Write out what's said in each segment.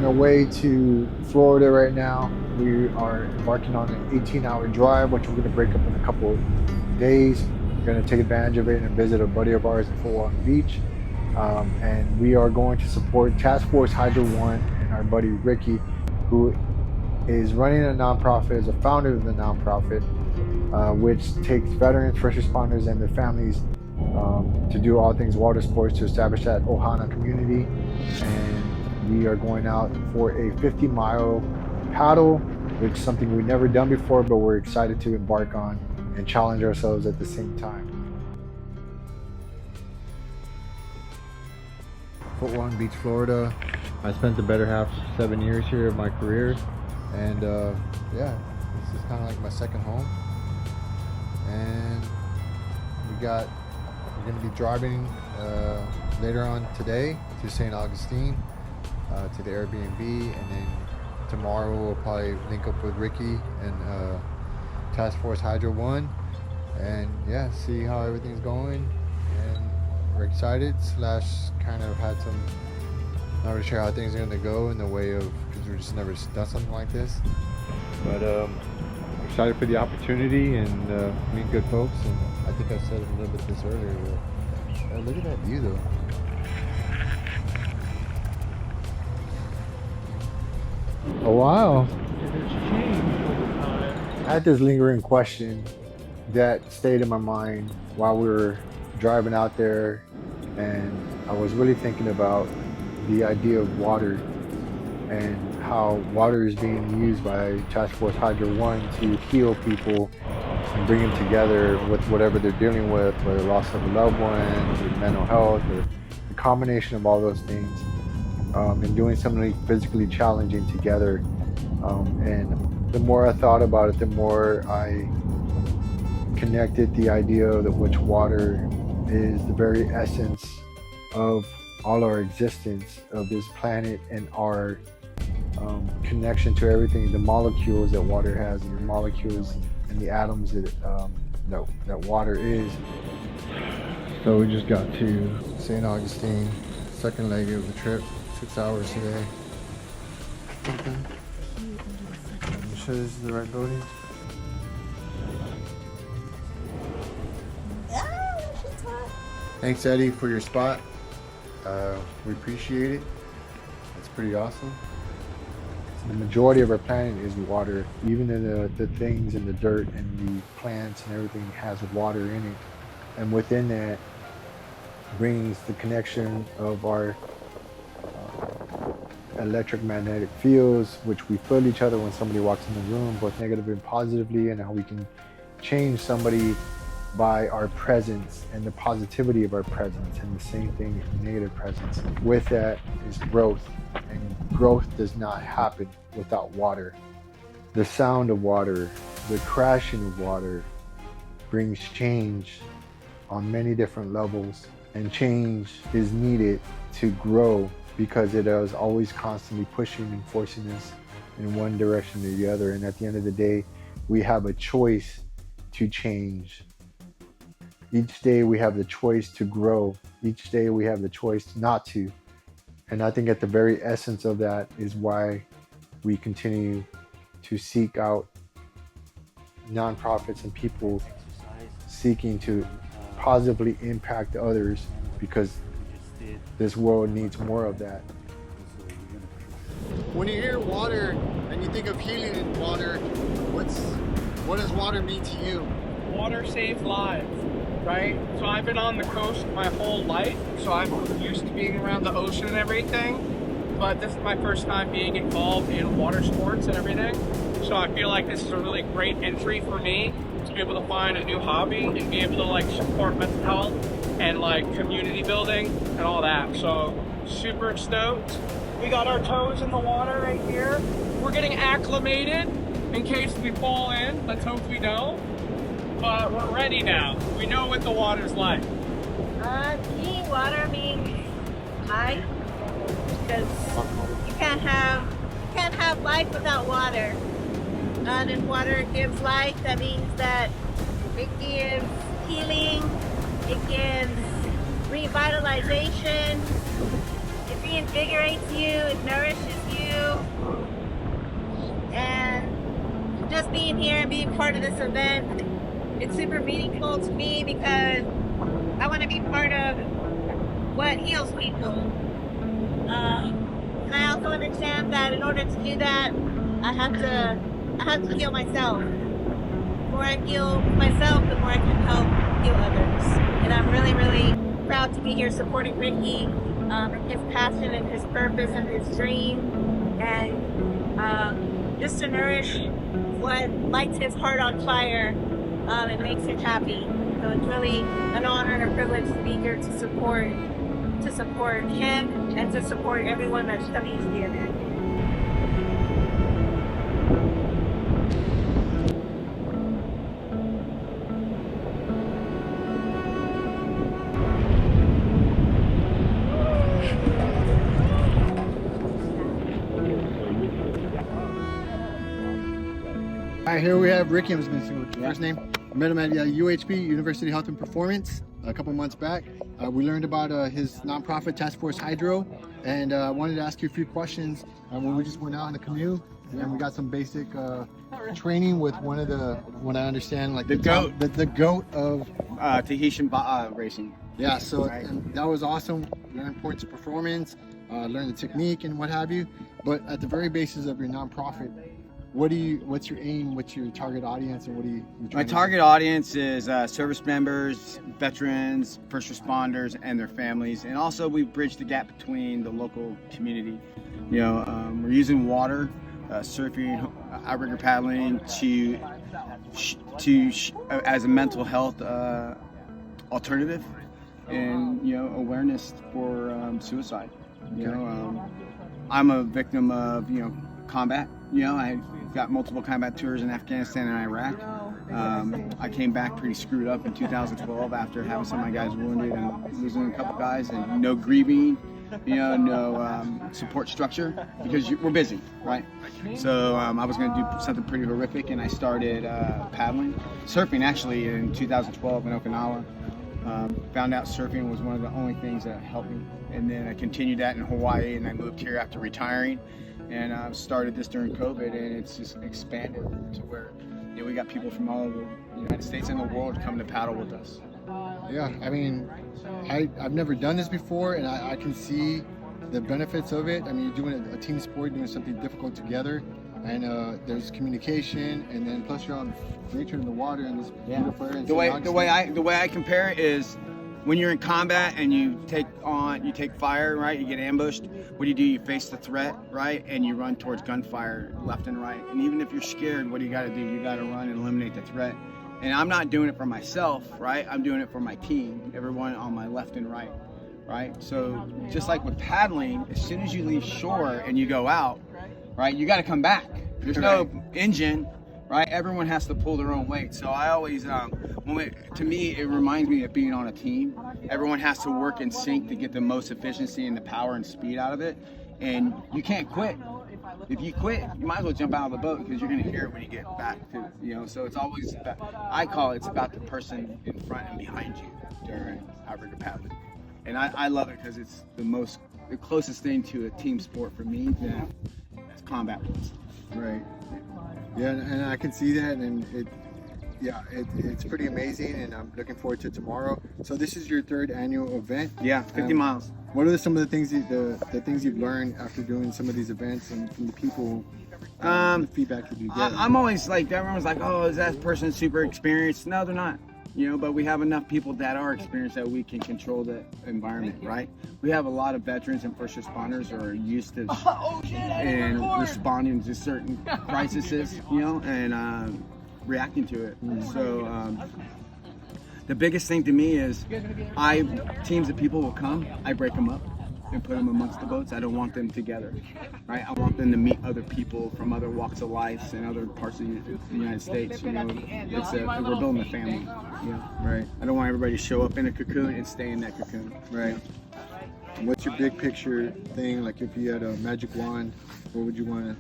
on our way to Florida right now. We are embarking on an 18-hour drive, which we're going to break up in a couple of days. We're going to take advantage of it and visit a buddy of ours in Force Beach. And we are going to support Task Force Hydo1 and our buddy Ricky, who is running a nonprofit, is a founder of the nonprofit, which takes veterans, first responders, and their families to do all things water sports to establish that Ohana community. And we are going out for a 50-mile paddle, which is something we've never done before, but we're excited to embark on and challenge ourselves at the same time. Fort Walton Beach, Florida. I spent the better half 7 years here of my career, and yeah, this is kind of like my second home. And we're going to be driving later on today to St. Augustine to the Airbnb, and then tomorrow we'll probably link up with Ricky and Task Force Hydo1, and yeah, see how everything's going. And we're excited slash kind of had some, not really sure how things are going to go in the way of, because we've just never done something like this, but excited for the opportunity and meet good folks. And I think I said a little bit this earlier, but look at that view though. Oh wow. I had this lingering question that stayed in my mind while we were driving out there, and I was really thinking about the idea of water and how water is being used by Task Force Hydo1 to heal people and bring them together with whatever they're dealing with, whether loss of a loved one, or mental health, or a combination of all those things, and doing something physically challenging together. And the more I thought about it, the more I connected the idea of which water is the very essence of all our existence of this planet, and our connection to everything, the molecules that water has, and the molecules and the atoms that water is. So we just got to St. Augustine, second leg of the trip, 6 hours today. I'm sure this is the right building. Thanks, Eddie, for your spot. We appreciate it. It's pretty awesome. The majority of our planet is water. Even the things in the dirt and the plants and everything has water in it. And within that brings the connection of our electromagnetic fields, which we feel each other when somebody walks in the room, both negatively and positively, and how we can change somebody by our presence and the positivity of our presence, and the same thing negative presence. With that is growth, and growth does not happen without water. The sound of water, the crashing of water brings change on many different levels, and change is needed to grow because it is always constantly pushing and forcing us in one direction or the other. And at the end of the day, we have a choice to change. Each day we have the choice to grow. Each day we have the choice not to. And I think at the very essence of that is why we continue to seek out nonprofits and people seeking to positively impact others, because this world needs more of that. When you hear water and you think of healing in water, what does water mean to you? Water saves lives. Right? So I've been on the coast my whole life, so I'm used to being around the ocean and everything, but this is my first time being involved in water sports and everything, so I feel like this is a really great entry for me to be able to find a new hobby and be able to like support mental health and like community building and all that. So super stoked. We got our toes in the water right here. We're getting acclimated in case we fall in. Let's hope we don't. But we're ready now. We know what the water's like. Me, water means life, because you can't have life without water. And water gives life. That means that it gives healing, it gives revitalization, it reinvigorates you, it nourishes you, you. And just being here and being part of this event, it's super meaningful to me because I want to be part of what heals people. And I also understand that in order to do that, I have to heal myself. The more I heal myself, the more I can help heal others. And I'm really, really proud to be here supporting Ricky and his passion and his purpose and his dream, and just to nourish what lights his heart on fire and makes him happy. So it's really an honor and a privilege to be here to support him and to support everyone that's coming to the event. All right, here we have Ricky. I was going to say what's your first name. I met him at UHP, University Health and Performance, a couple months back. We learned about his nonprofit task force Hydro, and I wanted to ask you a few questions. When we just went out in the canoe, and we got some basic training with one of the, what I understand, like the goat of Tahitian racing. Yeah, so and that was awesome. Learn points of performance, learn the technique and what have you. But at the very basis of your nonprofit, what's your aim? What's your target audience, and what do you? My target audience is service members, veterans, first responders, and their families, and also we bridge the gap between the local community. You know, we're using water, surfing, outrigger paddling as a mental health alternative, and awareness for suicide. I'm a victim of combat. I got multiple combat tours in Afghanistan and Iraq. I came back pretty screwed up in 2012 after having some of my guys wounded and losing a couple guys, and no grieving, no support structure because we're busy, right? So I was going to do something pretty horrific, and I started surfing actually in 2012 in Okinawa. Found out surfing was one of the only things that helped me, and then I continued that in Hawaii, and I moved here after retiring. And started this during COVID, and it's just expanded to where we got people from all over the United States and the world coming to paddle with us. Yeah, I mean, I've never done this before, and I can see the benefits of it. I mean, you're doing a team sport, doing something difficult together, and there's communication, and then plus you're on nature in the water and this beautiful area. The way I compare it is, when you're in combat and you take fire, right? You get ambushed. What do? You face the threat, right? And you run towards gunfire left and right. And even if you're scared, what do? You got to run and eliminate the threat. And I'm not doing it for myself, right? I'm doing it for my team, everyone on my left and right, right? So just like with paddling, as soon as you leave shore and you go out, right? You got to come back. There's no engine. Right, everyone has to pull their own weight. So I always, to me, it reminds me of being on a team. Everyone has to work in sync to get the most efficiency and the power and speed out of it. And you can't quit. If you quit, you might as well jump out of the boat because you're going to hear it when you get back to, So it's always, I call it's about the person in front and behind you during outrigger paddling. And I love it because it's the closest thing to a team sport for me that combat was. Right. Yeah, and I can see that, and it's pretty amazing, and I'm looking forward to tomorrow. So this is your third annual event. Yeah, 50 miles. What are some of the things the things you've learned after doing some of these events, and from the people, the feedback that you get? I'm always like, everyone's like, oh, is that person super experienced? No, they're not. But we have enough people that are experienced that we can control the environment, right? We have a lot of veterans and first responders who are used to and responding to certain crises, and reacting to it. So the biggest thing to me is teams of people will come, I break them up and put them amongst the boats. I don't want them together, right? I want them to meet other people from other walks of life and other parts of the United States. We're building a family. Right. I don't want everybody to show up in a cocoon and stay in that cocoon. Right. What's your big picture thing? Like if you had a magic wand, how would you want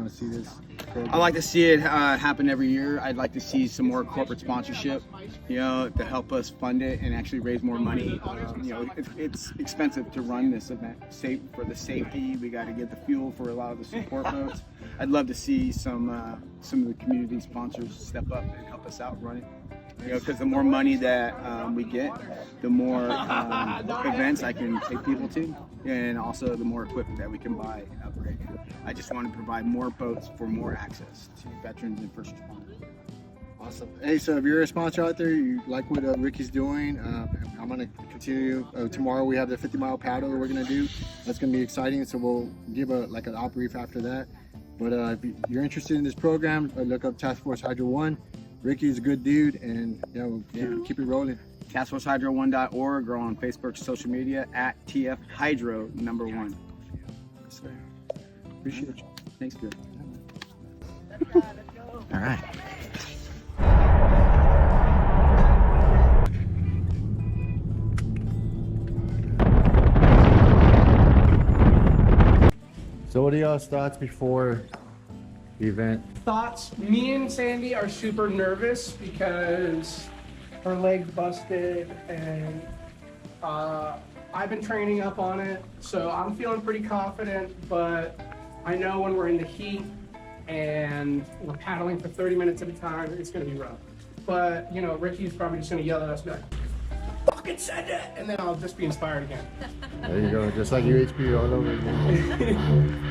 to see this? program? I like to see it happen every year. I'd like to see some more corporate sponsorship, you know, to help us fund it and actually raise more money. You know, it's expensive to run this event. For the safety, we got to get the fuel for a lot of the support boats. I'd love to see some of the community sponsors step up and help us out run it. You know, because the more money that we get, the more events I can take people to, and also the more equipment that we can buy and upgrade. I just want to provide more boats for more access to veterans and first responders. Awesome. Hey, so if you're a sponsor out there, you like what Ricky's doing, I'm going to continue. Tomorrow we have the 50-mile paddle we're going to do. That's going to be exciting, so we'll give like an op brief after that. But if you're interested in this program, look up Task Force Hydo1. Ricky's a good dude, and we'll keep it rolling. TaskForceHydro1.org or on Facebook, social media at TFH1. Yes, sir. Appreciate you. Thanks, good. All right. So what are y'all's thoughts before the event? Thoughts? Me and Sandy are super nervous because her leg's busted, and I've been training up on it, so I'm feeling pretty confident, but I know when we're in the heat and we're paddling for 30 minutes at a time, it's gonna be rough. But, you know, Ricky's probably just gonna yell at us, be like, fucking send it! And then I'll just be inspired again. There you go, just like UHP all over again.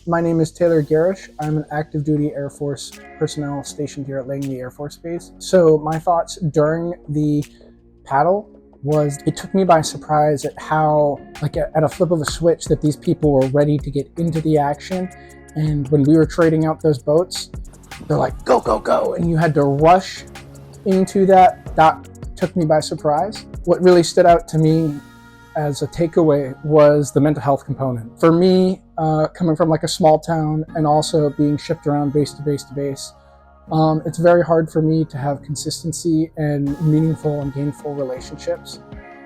My name is Taylor Garish. I'm an active duty Air Force personnel stationed here at Langley Air Force Base. So my thoughts during the paddle was, it took me by surprise at how, like at a flip of a switch, that these people were ready to get into the action. And when we were trading out those boats, they're like, go, go, go. And you had to rush into that. That took me by surprise. What really stood out to me as a takeaway was the mental health component. For me, coming from like a small town and also being shipped around base to base to base, it's very hard for me to have consistency and meaningful and gainful relationships.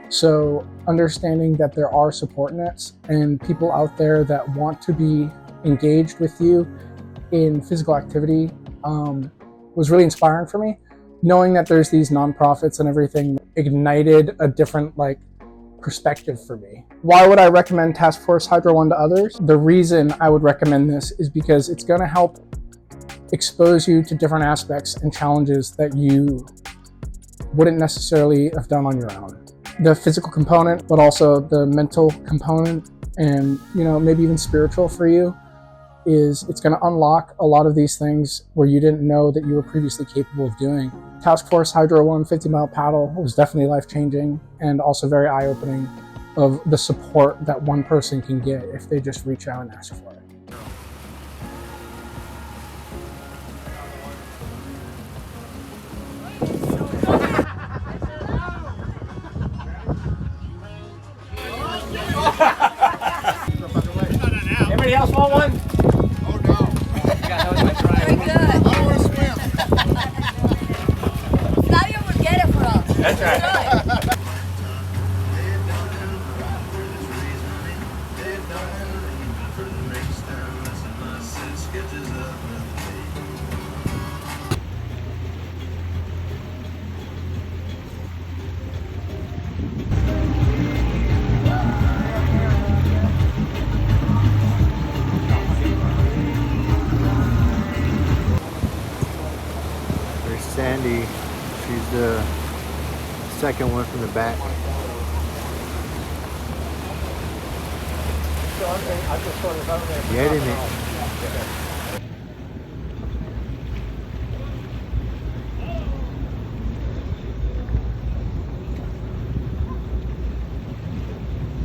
So understanding that there are support nets and people out there that want to be engaged with you in physical activity was really inspiring for me. Knowing that there's these nonprofits and everything ignited a different perspective for me. Why would I recommend Task Force Hydo1 to others? The reason I would recommend this is because it's going to help expose you to different aspects and challenges that you wouldn't necessarily have done on your own. The physical component, but also the mental component, and maybe even spiritual for you, it's going to unlock a lot of these things where you didn't know that you were previously capable of doing. Task Force Hydo1 50-mile paddle was definitely life-changing and also very eye-opening of the support that one person can get if they just reach out and ask for it. second one from the back. So I just sort of over there. Get in it.